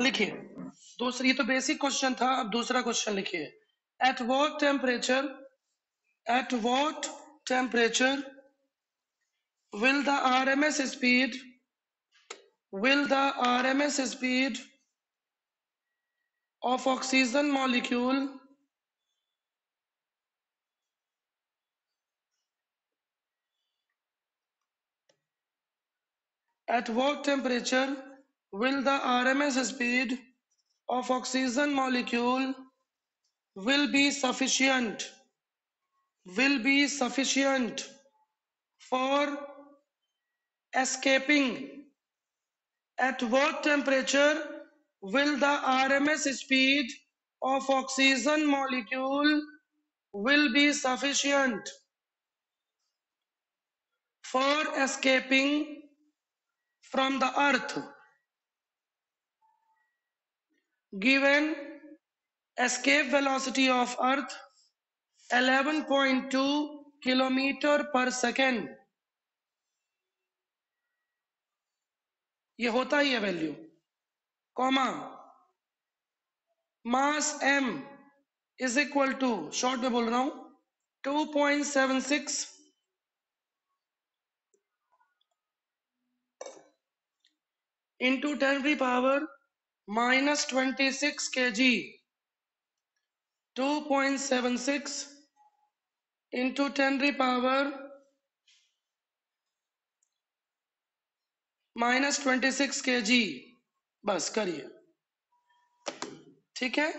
लिखिए दूसरी, ये तो बेसिक क्वेश्चन था, अब दूसरा क्वेश्चन लिखिए। At what temperature will the RMS speed of oxygen molecule at what temperature will the RMS speed of oxygen molecule will be sufficient for escaping? At what temperature will the RMS speed of oxygen molecule will be sufficient for escaping from the earth? Given escape velocity of earth 11.2 kilometre पर second, ये होता ही है value, comma mass m is equal to, short में बोल रहा हूं, 2.76 into 10⁻⁻26 kg, 2.76 into 10⁻⁻26 kg। बस करिए, ठीक है।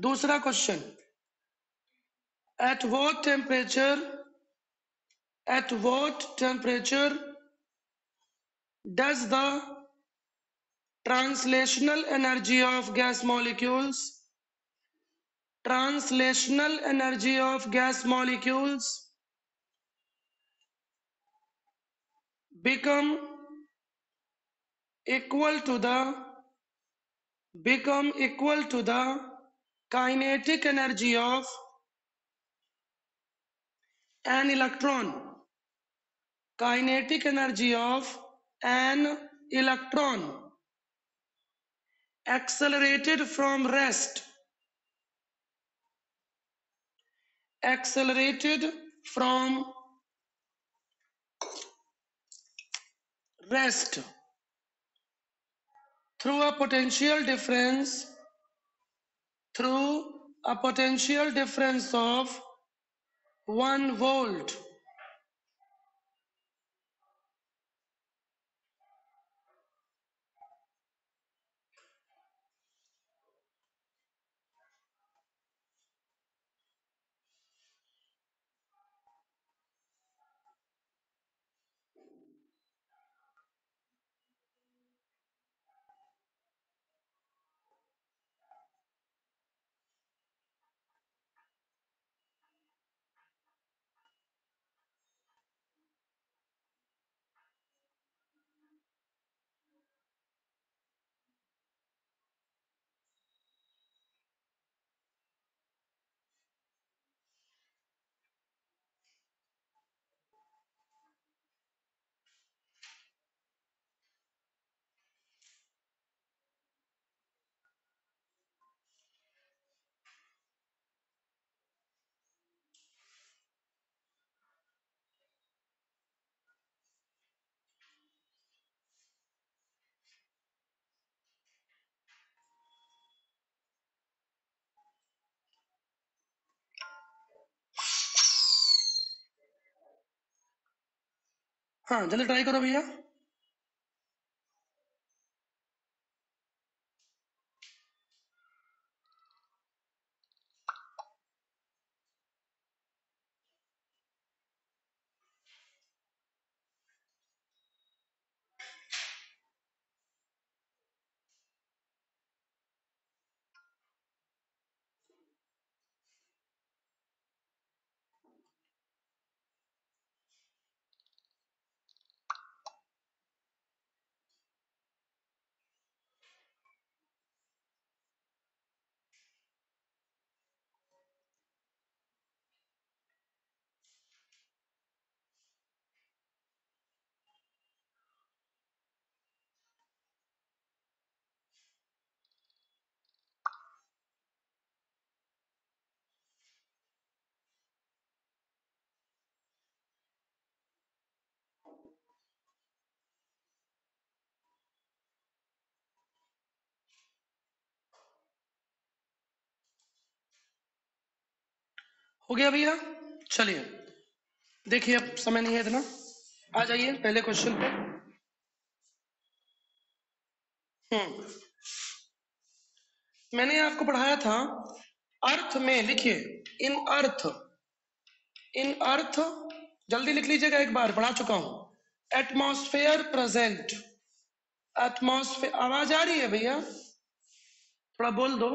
दूसरा question, at what temperature does the translational energy of gas molecules become equal to the kinetic energy of an electron? Kinetic energy of an electron accelerated from rest through a potential difference of 1 volt. हाँ जल्दी try करो भैया। हो गया भैया? चलिए देखिए, अब समय नहीं है इतना, आ जाइए पहले क्वेश्चन पे। मैंने आपको पढ़ाया था अर्थ में, लिखिए इन अर्थ, इन अर्थ, जल्दी लिख लीजिएगा, एक बार पढ़ा चुका हूं। एटमॉस्फेयर प्रेजेंट, एटमॉस्फेयर, आवाज आ रही है भैया? थोड़ा बोल दो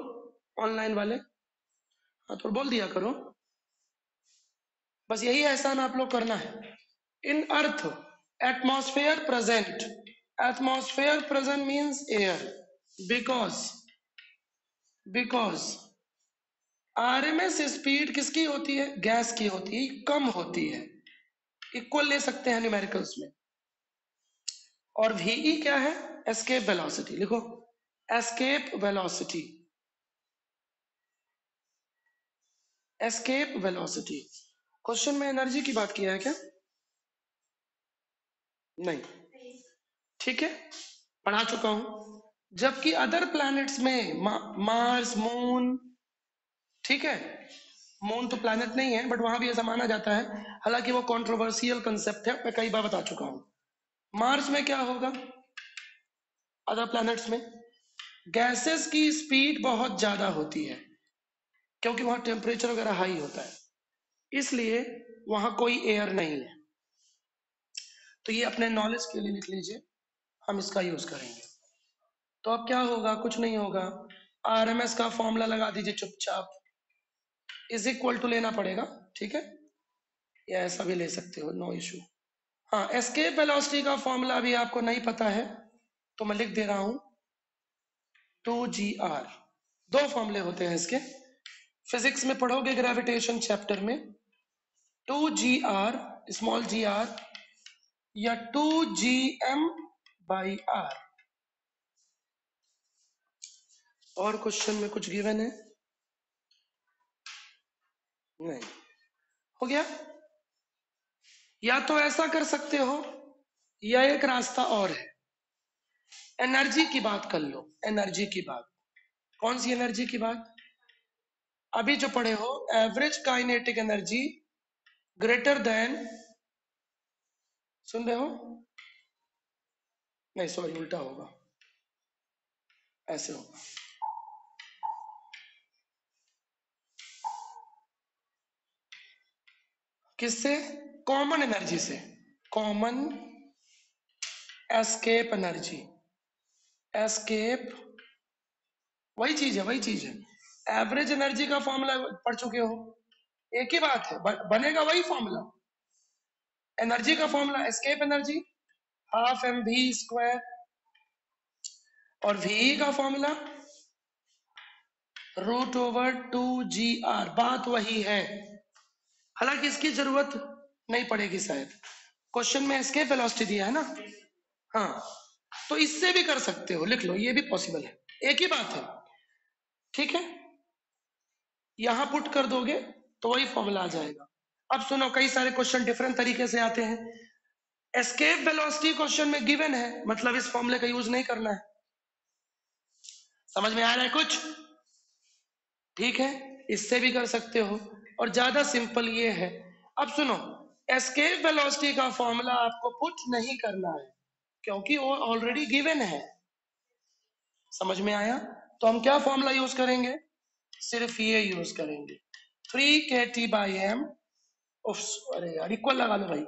ऑनलाइन वाले, हाँ थोड़ा बोल दिया करो, बस यही एहसान आप लोग करना है। In earth atmosphere present, atmosphere present means air, because because RMS speed किसकी होती है? गैस की होती है, कम होती है, इक्वल ले सकते हैं न्यूमेरिकल्स में। और वीई क्या है? एस्केप वेलोसिटी, लिखो escape velocity, escape velocity. Question में एनर्जी की बात किया है क्या? नहीं, ठीक है, पढ़ा चुका हूं। जबकि अदर प्लैनेट्स में मार्स, मून, ठीक है, मून तो प्लैनेट नहीं है बट वहां भी ऐसा माना जाता है, हालांकि वो कंट्रोवर्शियल कंसेप्ट है, मैं कई बार बता चुका हूं। मार्स में क्या होगा? अदर प्लैनेट्स में गैसेस की स्पीड बहुत ज्यादा होती है, क्योंकि वहां टेम्परेचर वगैरह हाई होता है, इसलिए वहां कोई एयर नहीं है। तो ये अपने नॉलेज के लिए लिख लीजिए, हम इसका यूज करेंगे। तो अब क्या होगा? कुछ नहीं होगा, आरएमएस का फॉर्मूला लगा दीजिए चुपचाप, इज इक्वल टू लेना पड़ेगा, ठीक है, या ऐसा भी ले सकते हो, नो इशू। हाँ, एस्केप वेलोसिटी का फॉर्मूला अभी आपको नहीं पता है तो मैं लिख दे रहा हूं, 2gr। दो फॉर्मूले होते हैं इसके, फिजिक्स में पढ़ोगे ग्रेविटेशन चैप्टर में, 2gr, स्मॉल जी आर, या 2gm/r। और क्वेश्चन में कुछ गिवन है? नहीं। हो गया? या तो ऐसा कर सकते हो, या एक रास्ता और है, एनर्जी की बात कर लो, एनर्जी की बात। कौन सी एनर्जी की बात? अभी जो पढ़े हो, average kinetic energy greater than, सुन रहे हो? नहीं सॉरी, उल्टा होगा, ऐसे होगा, किससे? कॉमन एनर्जी से, कॉमन एस्केप एनर्जी, एस्केप, वही चीज है, वही चीज है। एवरेज एनर्जी का फॉर्मूला पढ़ चुके हो, एक ही बात है, बनेगा वही फॉर्मूला। एनर्जी का formula escape energy half M V square, और वी का फॉर्मूला √2 जी आर, बात वही है, हालांकि इसकी जरूरत नहीं पड़ेगी शायद, क्वेश्चन में एस्केप वेलोसिटी दिया है ना। हाँ, तो इससे भी कर सकते हो, लिख लो, ये भी पॉसिबल है, एक ही बात है, ठीक है, यहां पुट कर दोगे तो वही फॉर्मूला आ जाएगा। अब सुनो, कई सारे क्वेश्चन डिफरेंट तरीके से आते हैं। एस्केप वेलोसिटी क्वेश्चन में गिवन है, मतलब इस फॉर्मूले का यूज नहीं करना है, समझ में आ रहा है कुछ? ठीक है, इससे भी कर सकते हो, और ज्यादा सिंपल ये है। अब सुनो, एस्केप वेलोसिटी का फॉर्मूला आपको पुट नहीं करना है, क्योंकि वो ऑलरेडी गिवन है, समझ में आया? तो हम क्या फॉर्मूला यूज करेंगे? सिर्फ ये यूज करेंगे, 3kT/m, अरे यार इक्वल लगा लो भाई,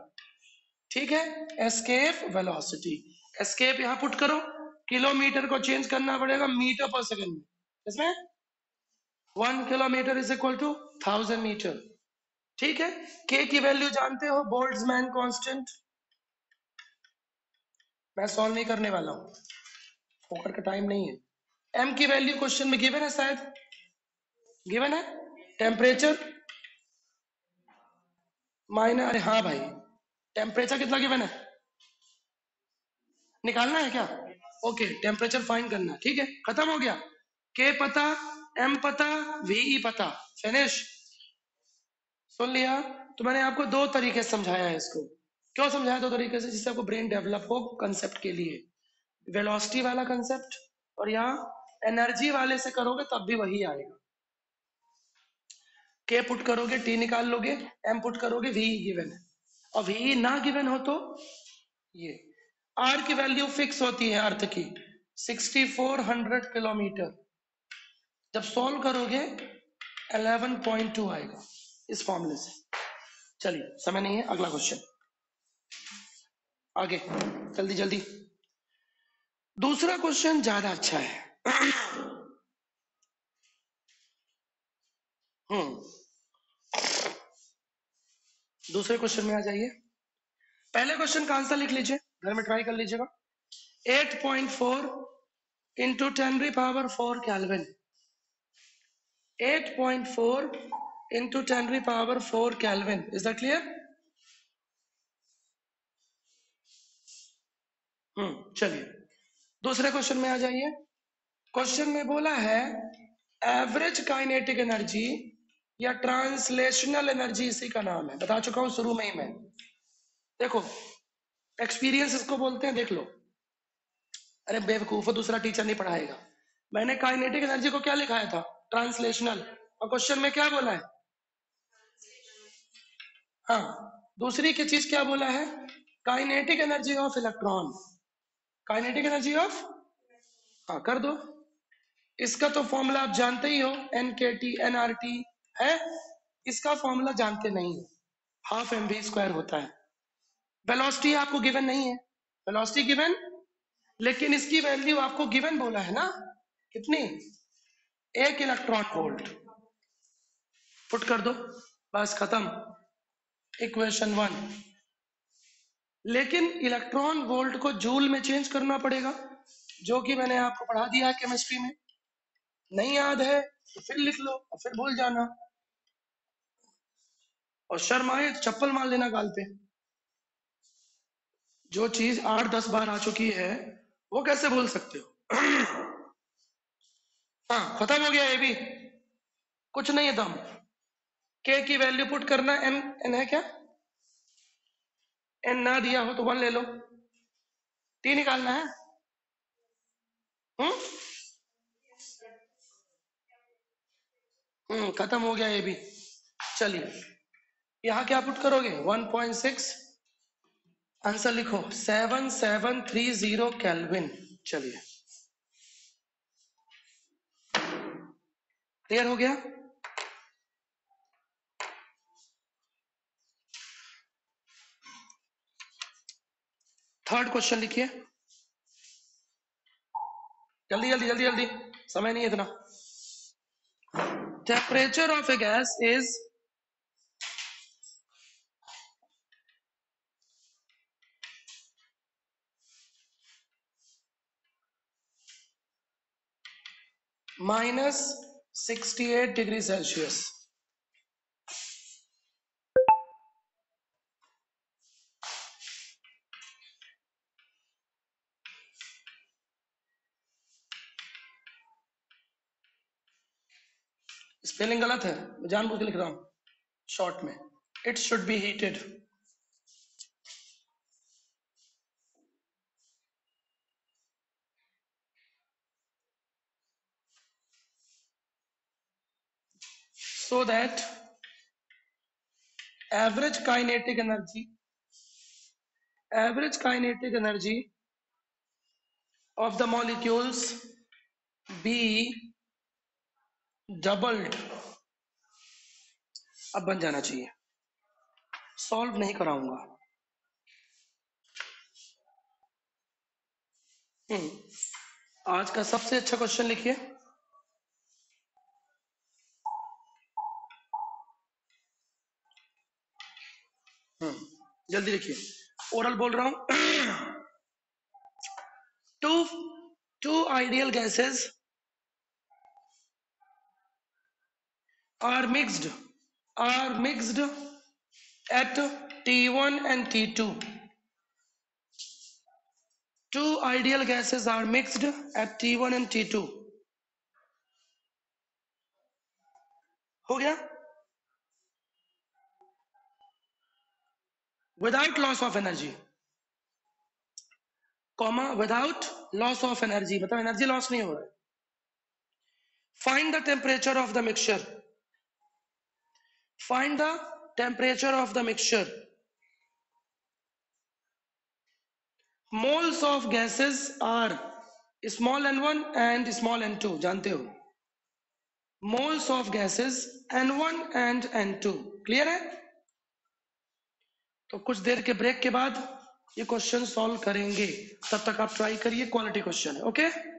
ठीक है, एस्केप वेलोसिटी, एस्केप यहां पुट करो, किलोमीटर को चेंज करना पड़ेगा मीटर पर सेकेंड में, इसमें 1 kilometre is equal to 1000 metre, ठीक है। के की वैल्यू जानते हो, बोल्ट्जमैन कांस्टेंट, मैं सॉल्व नहीं करने वाला हूं, फोकर का टाइम नहीं है। एम की वैल्यू क्वेश्चन में गिवन है, शायद गिवन है, टेम्परेचर माइनस, अरे हाँ भाई, टेम्परेचर कितना गिवन है, निकालना है क्या? ओके, टेम्परेचर फाइंड करना है, ठीक है, खत्म हो गया। के पता, एम पता, वीई पता, फिनिश। सुन लिया? तो मैंने आपको दो तरीके से समझाया है इसको, क्यों समझाया दो तरीके से? जिससे आपको ब्रेन डेवलप हो कंसेप्ट के लिए, वेलोसिटी वाला कंसेप्ट, और यहाँ एनर्जी वाले से करोगे तब भी वही आएगा। के पुट करोगे टी निकाल लोगे, एम पुट करोगे वी गिवन है, और वी ना गिवन हो तो ये। आर की वैल्यू फिक्स होती है अर्थ की 6400 किलोमीटर, जब सॉल्व करोगे 11.2 आएगा इस फॉर्मूले से। चलिए समय नहीं है, अगला क्वेश्चन आगे, जल्दी जल्दी। दूसरा क्वेश्चन ज्यादा अच्छा है। हम्म, दूसरे क्वेश्चन में आ जाइए। पहले क्वेश्चन का आंसर लिख लीजिए, घर में ट्राई कर लीजिएगा। 8.4 into 10⁴ kelvin, 8.4 into 10⁴ kelvin, is that clear? चलिए दूसरे क्वेश्चन में आ जाइए। क्वेश्चन में बोला है एवरेज काइनेटिक एनर्जी या ट्रांसलेशनल एनर्जी, इसी का नाम है, बता चुका हूं शुरू में ही मैं। देखो एक्सपीरियंस इसको बोलते हैं, देख लो। अरे बेवकूफ, दूसरा टीचर नहीं पढ़ाएगा। मैंने काइनेटिक एनर्जी को क्या लिखाया था? ट्रांसलेशनल। और क्वेश्चन में क्या बोला है? हाँ, दूसरी की चीज क्या बोला है? Kinetic energy of electron, kinetic energy of, हाँ कर दो। इसका तो फॉर्मूला आप जानते ही हो, एन के टी एन आर टी है। इसका फॉर्मूला जानते नहीं हो, हाफ एम वी स्क्वायर होता है। वेलोसिटी आपको गिवन नहीं है, वेलोसिटी गिवन, लेकिन इसकी वैल्यू आपको गिवन बोला है ना, कितनी? 1 इलेक्ट्रॉन वोल्ट। पुट कर दो, बस खत्म, इक्वेशन 1। लेकिन इलेक्ट्रॉन वोल्ट को जूल में चेंज करना पड़ेगा, जो कि मैंने आपको पढ़ा दिया है केमिस्ट्री में। नहीं याद है तो फिर लिख लो और फिर भूल जाना, और शर्म आए तो चप्पल मार लेना गाल पे। जो चीज 8-10 बार आ चुकी है वो कैसे भूल सकते हो? हाँ खत्म हो गया, ये भी कुछ नहीं है दम। के की वैल्यू पुट करना, एन, एन है क्या? एन ना दिया हो तो 1 ले लो, टी निकालना है। हम्म खत्म हो गया ये भी। चलिए यहाँ क्या पुट करोगे? 1.6, आंसर लिखो 7730 केल्विन। चलिए क्लियर हो गया। थर्ड क्वेश्चन लिखिए, जल्दी जल्दी जल्दी जल्दी, समय नहीं है इतना। Temperature of A gas is -68 degree Celsius. Spelling गलत है, मैं जानबूझ के लिख रहा हूं शॉर्ट में। It should be heated, so that average kinetic energy of the molecules be doubled। अब बन जाना चाहिए, सॉल्व नहीं कराऊंगा। आज का सबसे अच्छा क्वेश्चन लिखिए, जल्दी लिखिए, ओरल बोल रहा हूं। two ideal gases are mixed at T1 and T2। Two ideal gases are mixed at T1 and T2। हो गया? Without loss of energy, comma without loss of energy, मतलब एनर्जी लॉस नहीं हो रहा है। Find the temperature of the mixture। Find the temperature of the mixture. Moles of gases are small n1 and small n2, जानते हो? Moles of gases n1 and n2. Clear है? तो कुछ देर के ब्रेक के बाद ये क्वेश्चन सॉल्व करेंगे, तब तक आप ट्राई करिए, क्वालिटी क्वेश्चन है, ओके?